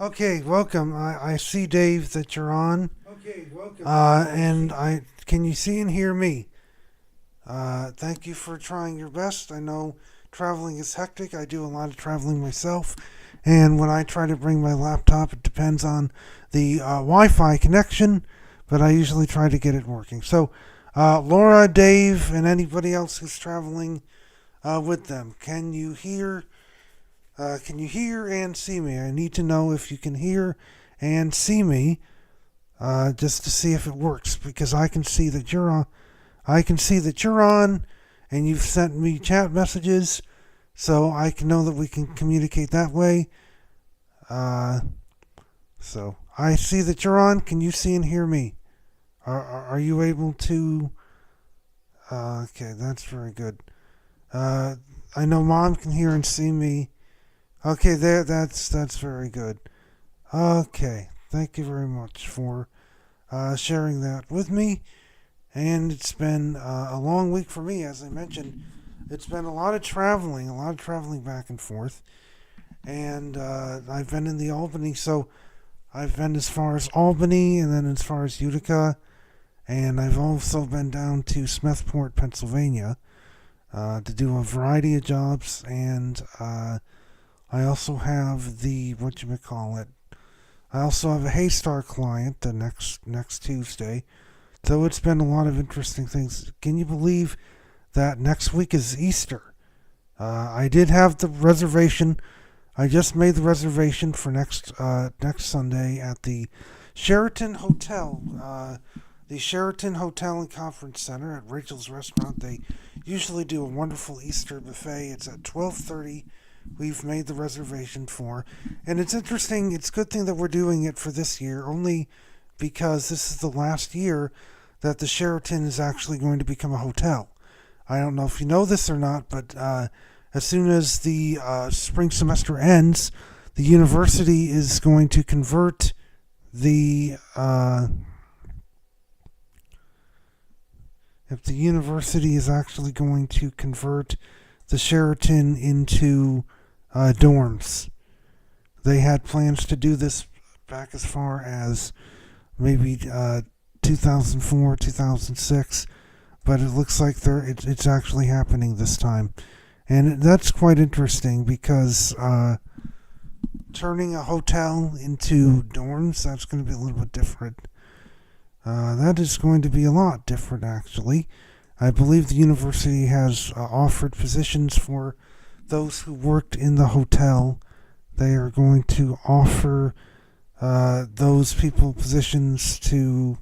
Okay, welcome. I see, Dave, that you're on. Okay, welcome. And I can you see and hear me? Thank you for trying your best. I know traveling is hectic. I do a lot of traveling myself, and when I try to bring my laptop, it depends on the Wi-Fi connection, but I usually try to get it working. So, Laura, Dave, and anybody else who's traveling with them, can you hear and see me? I need to know if you can hear and see me, just to see if it works, because I can see that you're on. I can see that you're on, and you've sent me chat messages, so I can know that we can communicate that way. Uh, so I see that you're on. Can you see and hear me? Are you able to? Okay, that's very good. Uh, I know Mom can hear and see me. Okay, there. That's very good. Okay, thank you very much for sharing that with me. And it's been a long week for me, as I mentioned. It's been a lot of traveling back and forth. And I've been in the Albany, so I've been as far as Albany and then as far as Utica. And I've also been down to Smethport, Pennsylvania, to do a variety of jobs. And I also have I also have a Haystar client the next Tuesday. So it's been a lot of interesting things. Can you believe that next week is Easter? I did have the reservation. I just made the reservation for next Sunday at the Sheraton Hotel. The Sheraton Hotel and Conference Center at Rachel's Restaurant. They usually do a wonderful Easter buffet. It's at 12:30. We've made the reservation for, and it's interesting. It's a good thing that we're doing it for this year, only because this is the last year that the Sheraton is actually going to become a hotel. I don't know if you know this or not, but as soon as the spring semester ends, the university is going to convert the if the university is actually going to convert the Sheraton into dorms. They had plans to do this back as far as maybe 2004, 2006, but it looks like it's actually happening this time. And that's quite interesting because turning a hotel into dorms, that's going to be a little bit different. That is going to be a lot different, actually. I believe the university has offered positions for those who worked in the hotel. They are going to offer those people positions to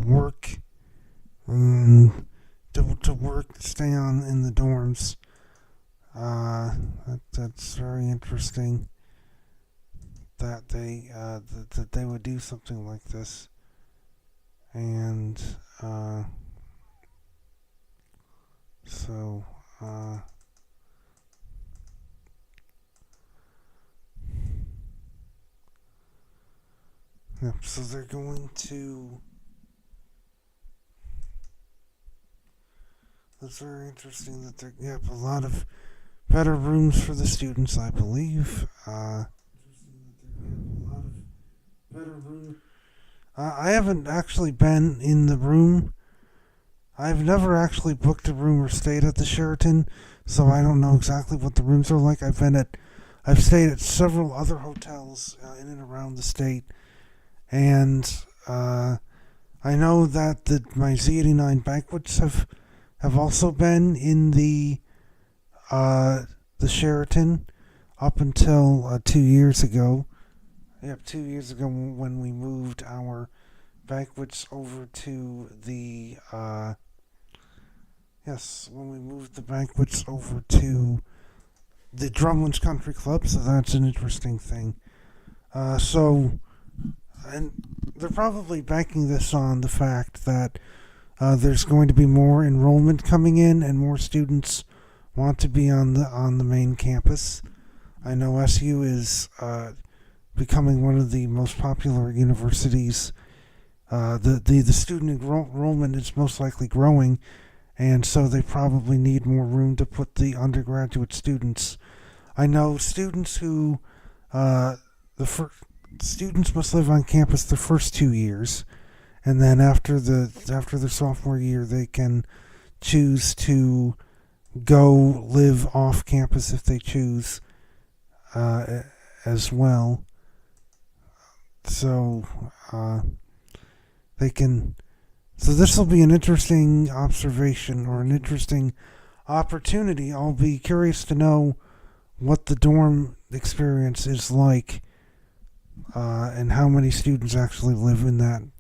work, to work, stay on in the dorms. That's very interesting that they would do something like this, and so. Yep, so they're going to. That's very interesting that they're. Yep, a lot of better rooms for the students, I believe. I haven't actually been in the room. I've never actually booked a room or stayed at the Sheraton, so I don't know exactly what the rooms are like. I've stayed at several other hotels in and around the state, and I know that my Z89 banquets have also been in the Sheraton up until 2 years ago. Yep, 2 years ago when we moved our banquets over to the when we moved the banquets over to the Drumlins Country Club. So that's an interesting thing. And they're probably banking this on the fact that there's going to be more enrollment coming in and more students want to be on the main campus. I know SU is becoming one of the most popular universities. The student enrollment is most likely growing, and so they probably need more room to put the undergraduate students. I know students who uh, students must live on campus the first 2 years, and then after their sophomore year, they can choose to go live off campus if they choose, as well. So they can. So this will be an interesting observation or an interesting opportunity. I'll be curious to know what the dorm experience is like, and how many students actually live in the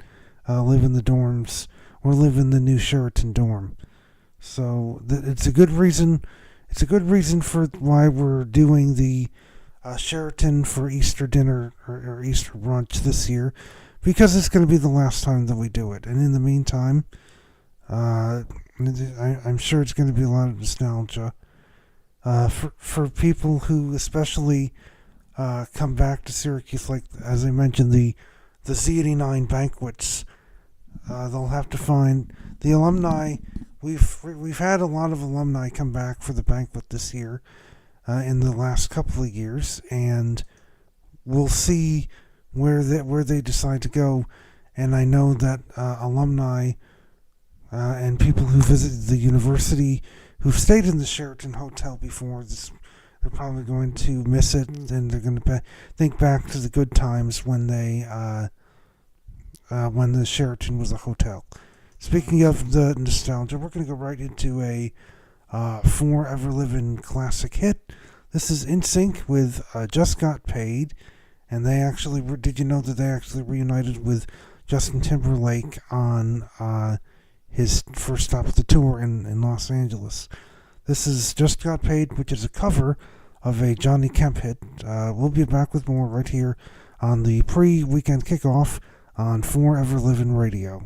dorms or live in the new Sheraton dorm. So it's a good reason. It's a good reason for why we're doing the Sheraton for Easter dinner or Easter brunch this year, because it's going to be the last time that we do it. And in the meantime, I'm sure it's going to be a lot of nostalgia for people who especially come back to Syracuse. Like as I mentioned, the Z89 banquets. They'll have to find the alumni. We've had a lot of alumni come back for the banquet this year, in the last couple of years, and we'll see where they decide to go. And I know that alumni and people who visited the university, who've stayed in the Sheraton Hotel before, they're probably going to miss it, and they're going to think back to the good times when when the Sheraton was a hotel. Speaking of the nostalgia, we're going to go right into a Forever Living classic hit. This is NSYNC with Just Got Paid, and they actually did you know that they actually reunited with Justin Timberlake on his first stop of the tour in Los Angeles. This is Just Got Paid, which is a cover of a Johnny Kemp hit. We'll be back with more right here on the pre-weekend kickoff on Forever Living Radio.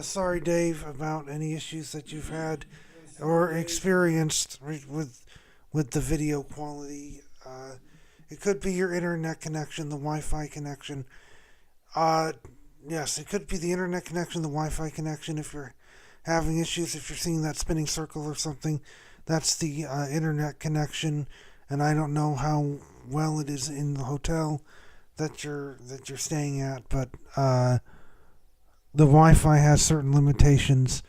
Sorry, Dave, about any issues that you've had or experienced with the video quality. It could be your internet connection, the Wi-Fi connection. Uh, yes, it could be the internet connection, the Wi-Fi connection. If you're having issues, if you're seeing that spinning circle or something, that's the internet connection. And I don't know how well it is in the hotel that you're staying at, but the Wi-Fi has certain limitations.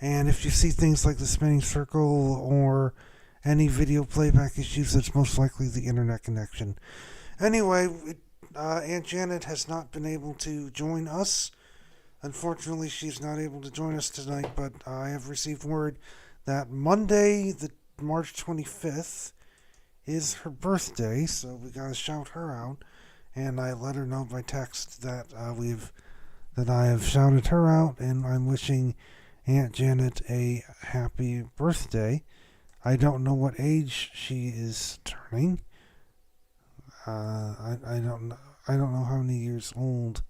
And if you see things like the spinning circle or any video playback issues, it's most likely the internet connection. Anyway, Aunt Janet has not been able to join us. Unfortunately, she's not able to join us tonight, but I have received word that Monday, the March 25th, is her birthday, so we gotta shout her out. And I let her know by text that I have shouted her out, and I'm wishing Aunt Janet a happy birthday. I don't know what age she is turning. I don't know how many years old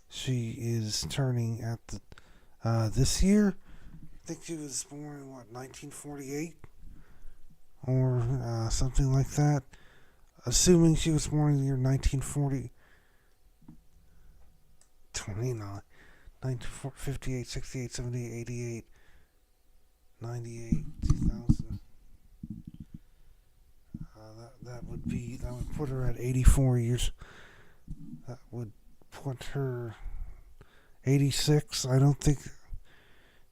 she is turning at the this year. I think she was born in 1948 or something like that. Assuming she was born in the year 1940, 29, 1958, 68, 78, 88, 98, 2000. That would put her at 84 years. That would put her 86. I don't think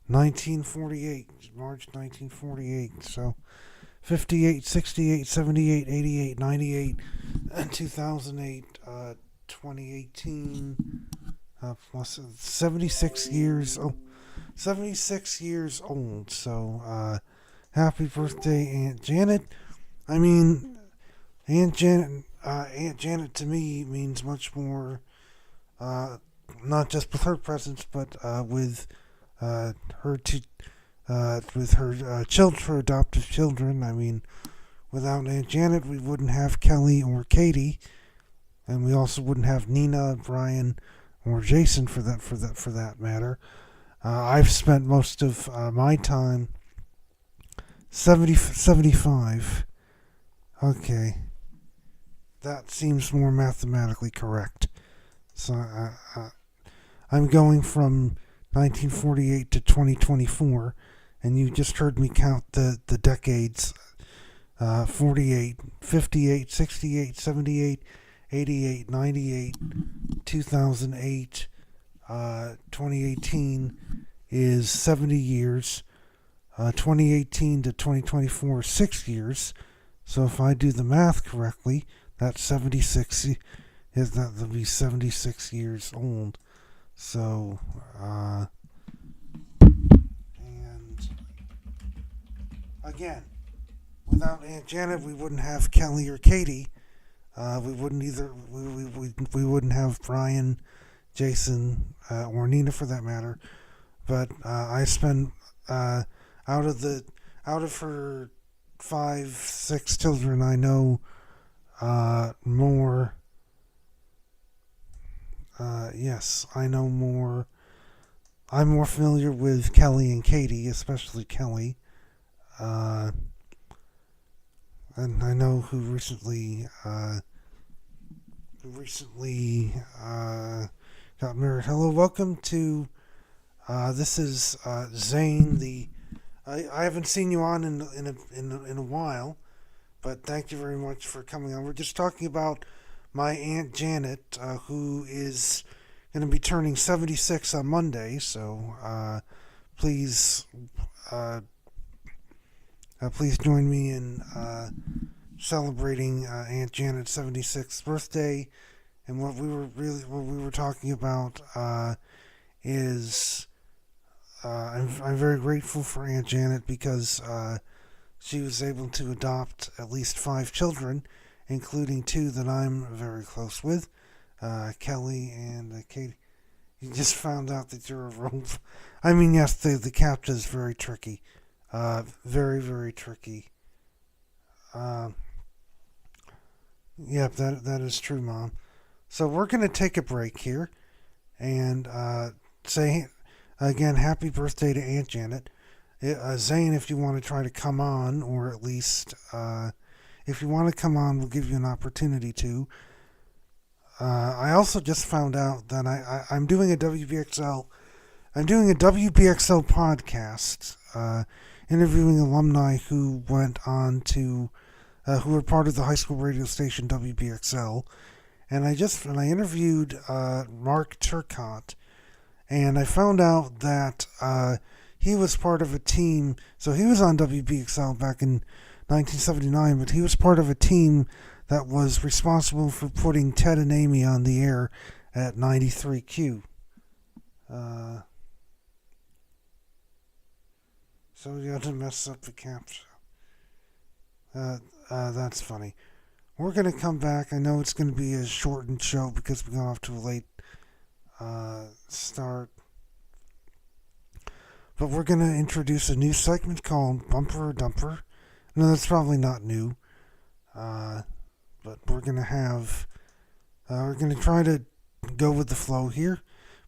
1948, March 1948. So 58, 68, 78, 88, 98, and 2008, 2018, plus 76 years. Oh, 76 years old. So happy birthday, Aunt Janet. I mean, Aunt Janet to me means much more, not just with her presence, but with her children, her adoptive children. I mean, without Aunt Janet, we wouldn't have Kelly or Katie, and we also wouldn't have Nina, Brian, or Jason for that matter. I've spent most of my time 75. Okay, that seems more mathematically correct. So I'm going from 1948 to 2024, and you just heard me count the decades: 48, 58, 68, 78, 88, 98, 2008, 2018 is 70 years. 2018 to 2024 is 6 years. So if I do the math correctly, that's 76. That'll be 76 years old. So, and again, without Aunt Janet, we wouldn't have Kelly or Katie. We wouldn't either. We wouldn't have Brian, Jason, or Nina for that matter. But I spend out of her 5, 6 children, I know more. Yes, I know more. I'm more familiar with Kelly and Katie, especially Kelly. And I know who recently got married. Hello, welcome to. This is Zane. I haven't seen you on in a while, but thank you very much for coming on. We're just talking about my Aunt Janet, who is going to be turning 76 on Monday. So please join me in celebrating Aunt Janet's 76th birthday. And what we were talking about is I'm very grateful for Aunt Janet because she was able to adopt at least 5 children, including 2 that I'm very close with, Kelly and Katie. You just found out that you're a rope. I mean, yes, the captcha is very tricky. Very, very tricky. Yep, that is true, Mom. So we're going to take a break here and say Again, happy birthday to Aunt Janet. Zane, if you want to try to come on, or at least if you want to come on, we'll give you an opportunity to. I also just found out that I'm doing a WBXL. I'm doing a WBXL podcast, interviewing alumni who went on to, who were part of the high school radio station WBXL, and I interviewed Mark Turcott, and I found out that he was part of a team. So he was on WBXL back in 1979, but he was part of a team that was responsible for putting Ted and Amy on the air at 93Q. So you had to mess up the caption. That's funny. We're going to come back. I know it's going to be a shortened show because we got off to a late start. But we're going to introduce a new segment called Bumper or Dumper. No, that's probably not new. But we're going to have... we're going to try to go with the flow here.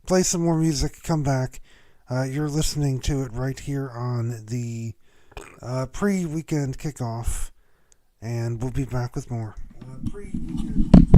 Play some more music, come back. You're listening to it right here on the pre-weekend kickoff. And we'll be back with more. Pre-weekend kickoff.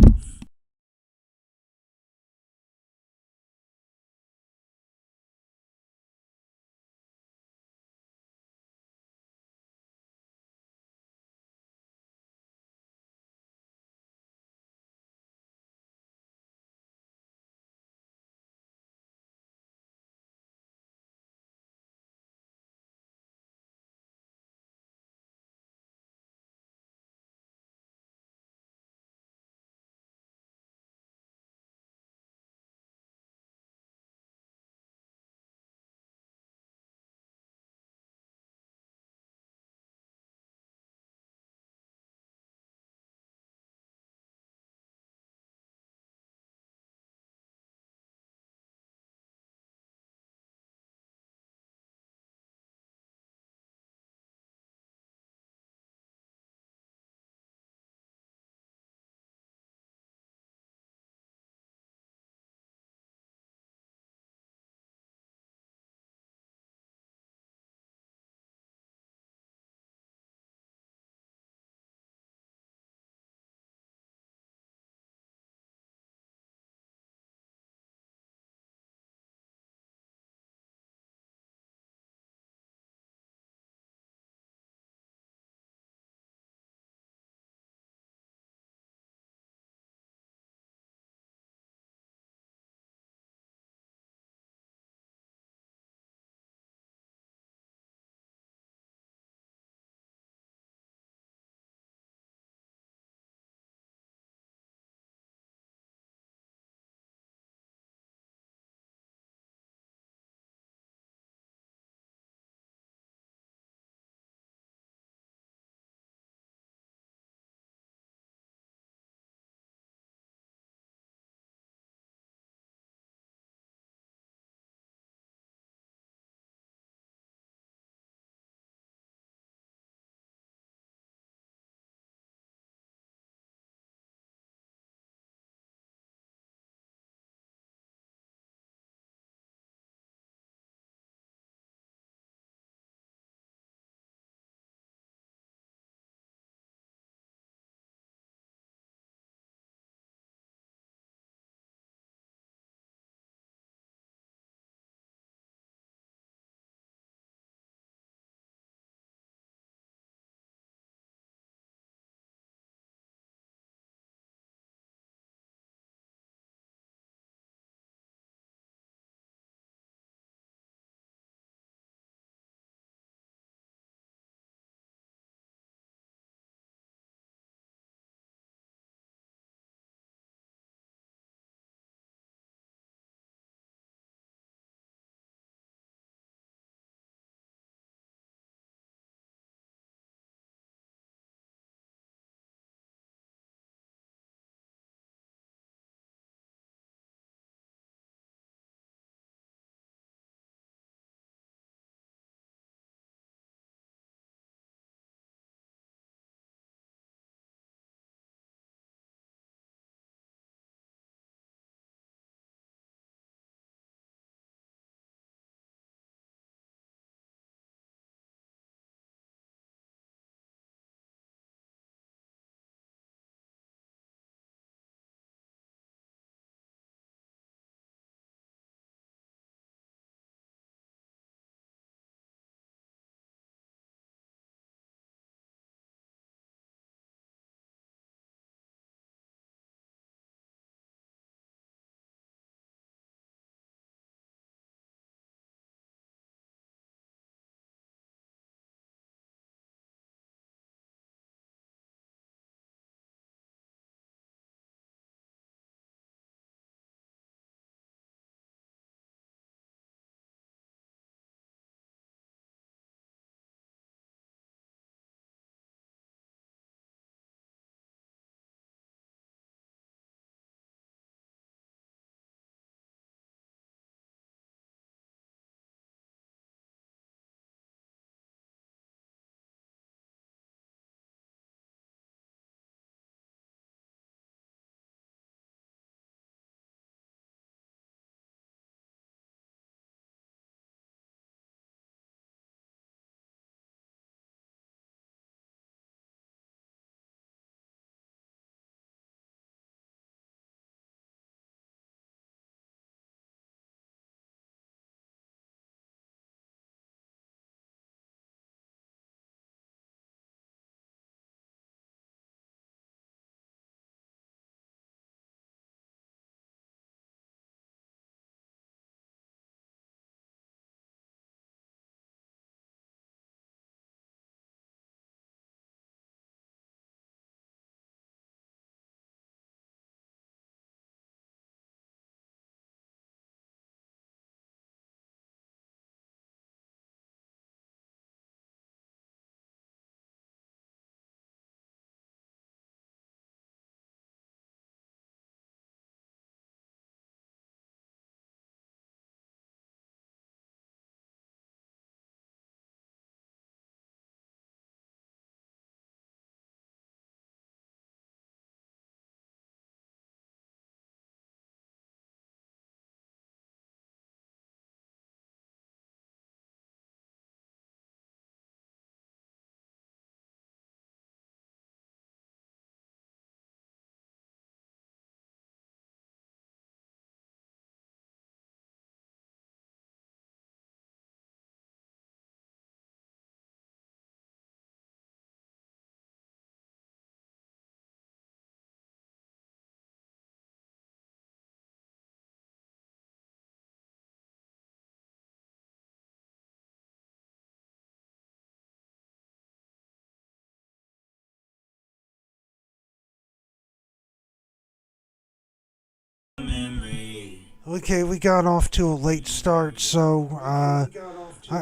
Okay, we got off to a late start, so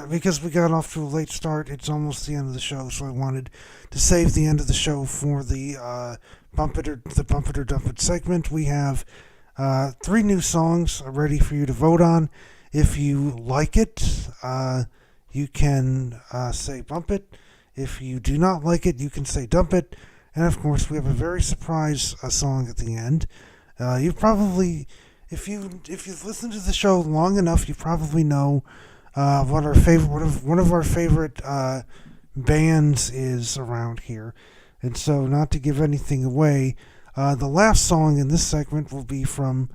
because we got off to a late start, it's almost the end of the show. So I wanted to save the end of the show for the bump it or dump it segment. We have three new songs ready for you to vote on. If you like it, you can say bump it. If you do not like it, you can say dump it. And of course, we have a very surprise song at the end. You probably, if you've listened to the show long enough, you probably know what our favorite one of our favorite bands is around here. And so, not to give anything away, the last song in this segment will be from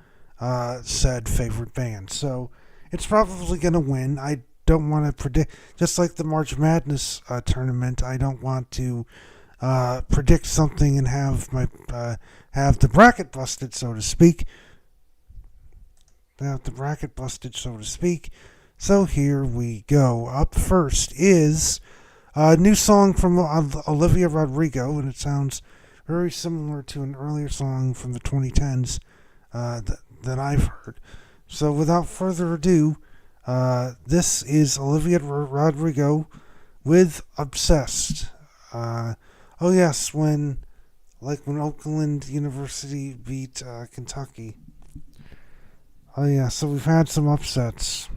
said favorite band. So it's probably going to win. I don't want to predict, just like the March Madness tournament. I don't want to predict something and have the bracket busted, so to speak. Have the bracket busted, so to speak. So here we go. Up first is a new song from Olivia Rodrigo, and it sounds very similar to an earlier song from the 2010s that I've heard. So without further ado, this is Olivia Rodrigo with Obsessed. Oh yes, when Oakland University beat Kentucky. Oh yeah, so we've had some upsets.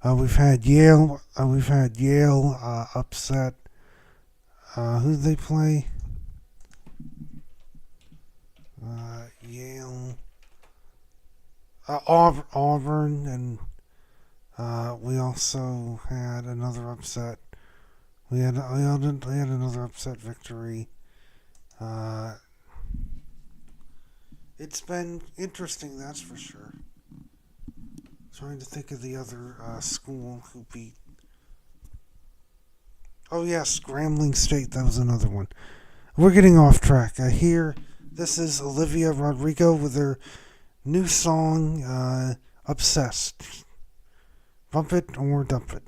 We've had Yale. Upset. Who did they play? Yale. Auburn, and we also had another upset. We had another upset victory. It's been interesting, that's for sure. Trying to think of the other school who beat. Oh yes, Grambling State. That was another one. We're getting off track. Here, this is Olivia Rodrigo with her new song, "Obsessed." Bump it or dump it.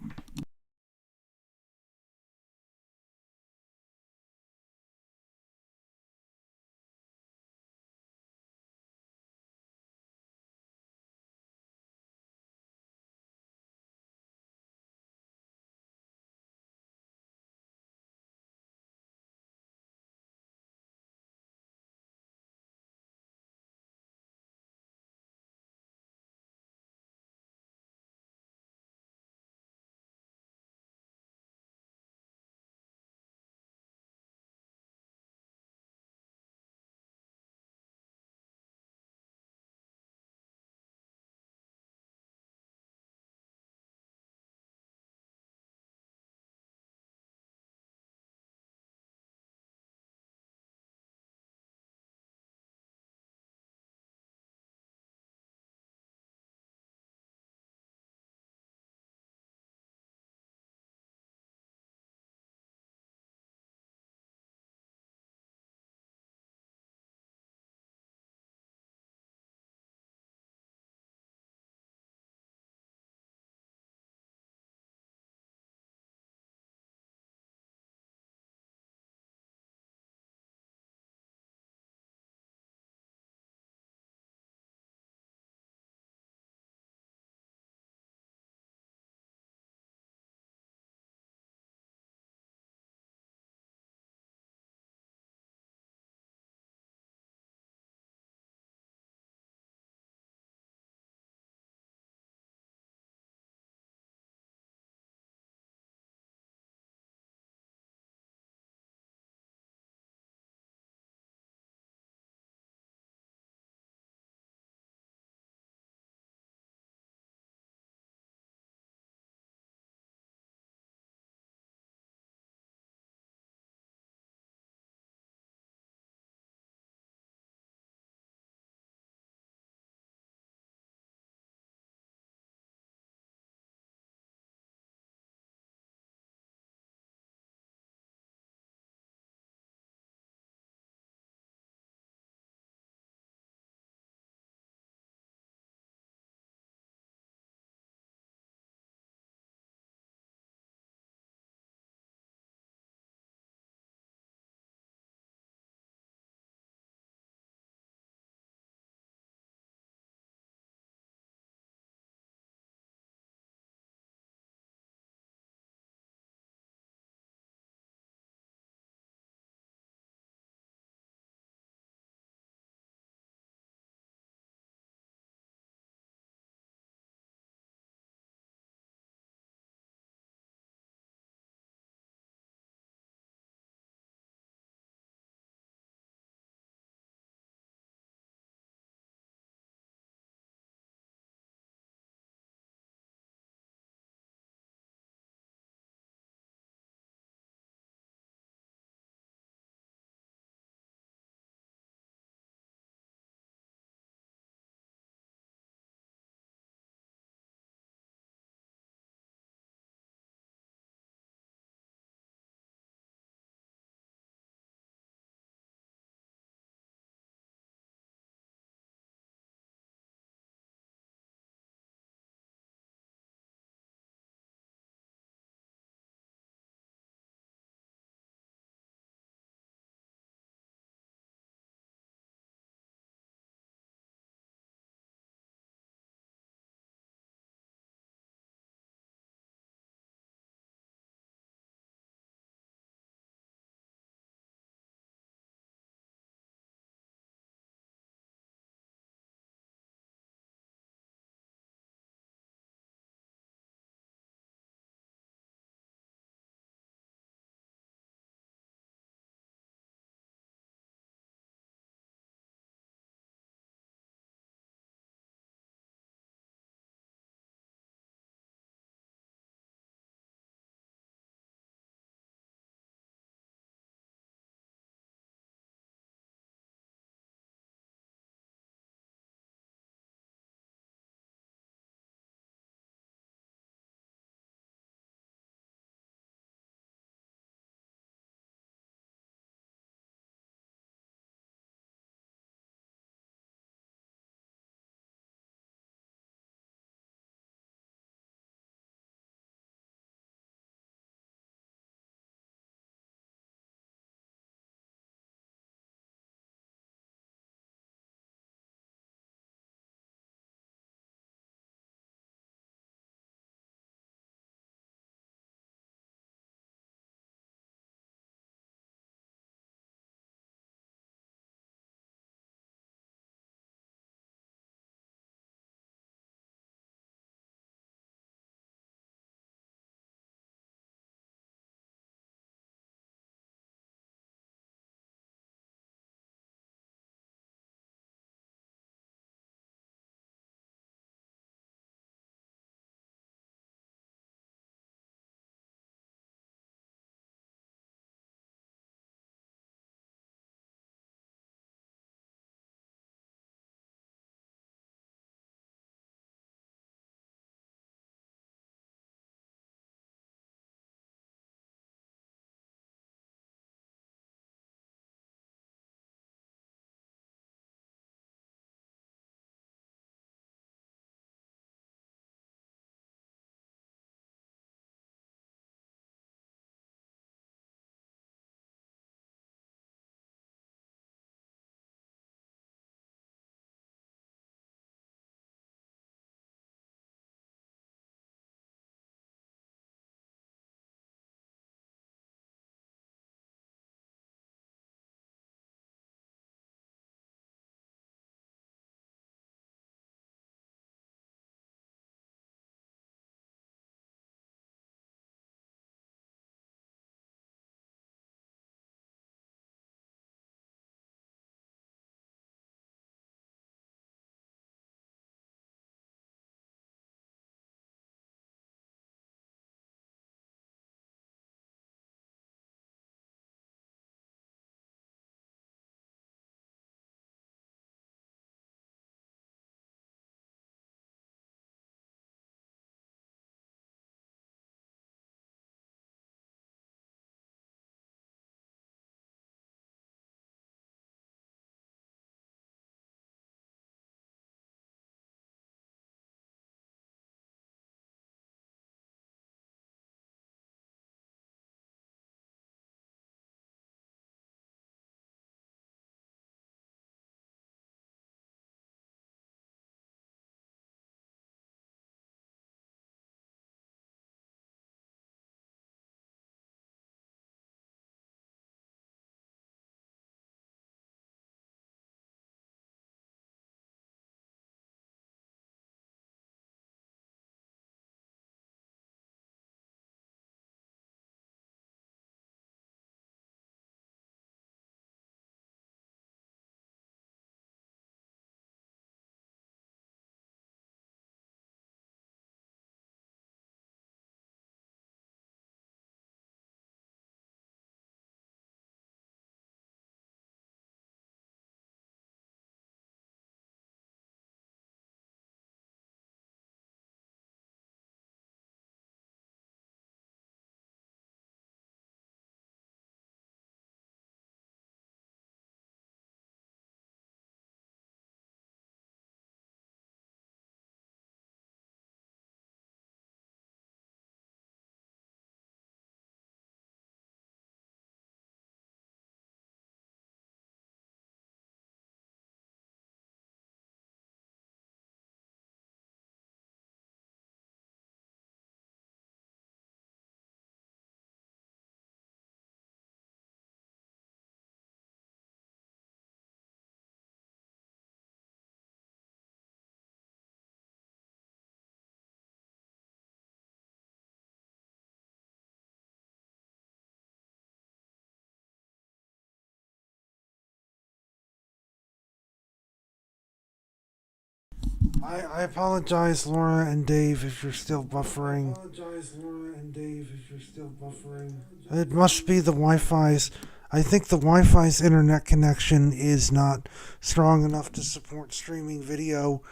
I apologize, Laura and Dave, if you're still buffering. I apologize, Laura and Dave, if you're still buffering. It must be the Wi-Fi's. I think the Wi-Fi's internet connection is not strong enough to support streaming video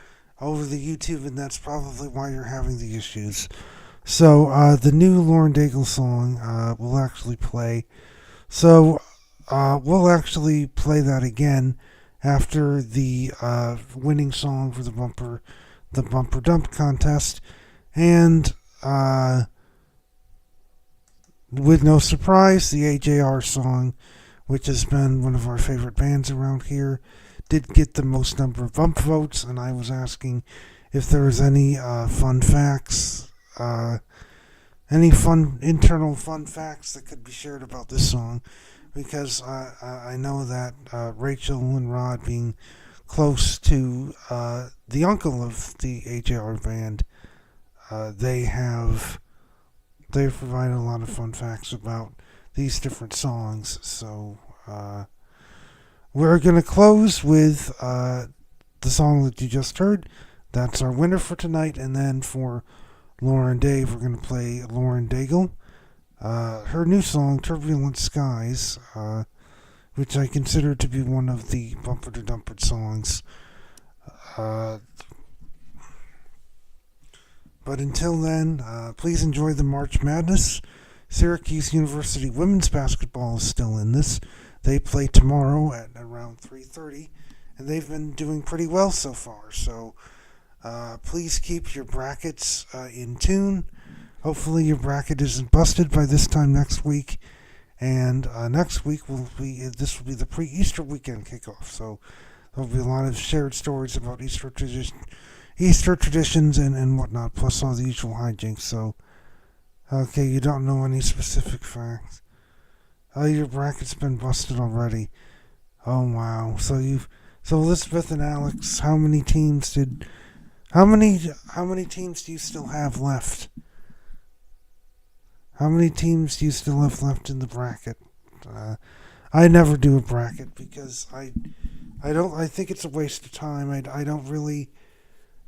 over the YouTube, and that's probably why you're having the issues. So the new Lauren Daigle song will actually play. So we'll actually play that again after the winning song for the bumper dump contest, and with no surprise, the AJR song, which has been one of our favorite bands around here, did get the most number of bump votes. And I was asking if there was any fun facts, any fun internal fun facts that could be shared about this song, because I know that Rachel and Rod, being close to the uncle of the AJR band, they've provided a lot of fun facts about these different songs. So we're going to close with the song that you just heard. That's our winner for tonight. And then for Laura and Dave, we're going to play Lauren Daigle. Her new song, Turbulent Skies, which I consider to be one of the Bumper to Dumper songs. But until then, please enjoy the March Madness. Syracuse University women's basketball is still in this. They play tomorrow at around 3:30, and they've been doing pretty well so far. So please keep your brackets in tune. Hopefully your bracket isn't busted by this time next week. And next week will be the pre-Easter weekend kickoff. So there'll be a lot of shared stories about Easter traditions and whatnot, plus all the usual hijinks. So, okay, you don't know any specific facts. Oh, your bracket's been busted already. Oh wow. So Elizabeth and Alex, how many teams do you still have left? How many teams do you still have left in the bracket? I never do a bracket because I think it's a waste of time. I don't really,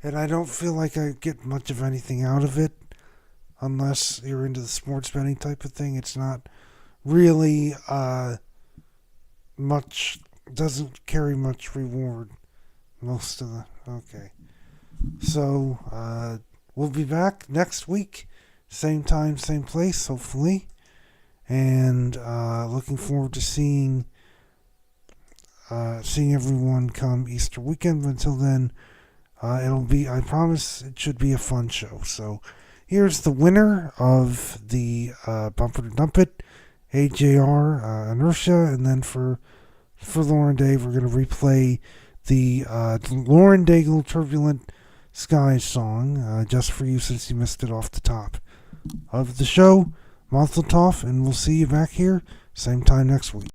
and I don't feel like I get much of anything out of it unless you're into the sports betting type of thing. It's not really much, doesn't carry much reward. Most of the, okay. So we'll be back next week. Same time, same place, hopefully. And looking forward to seeing everyone come Easter weekend. But until then, I promise it should be a fun show. So here's the winner of the Bumper to Dump It, AJR Inertia. And then for Lauren Dave, we're going to replay the Lauren Daigle Turbulent Skies song, just for you since you missed it off the top of the show. Mazel tov, and we'll see you back here same time next week.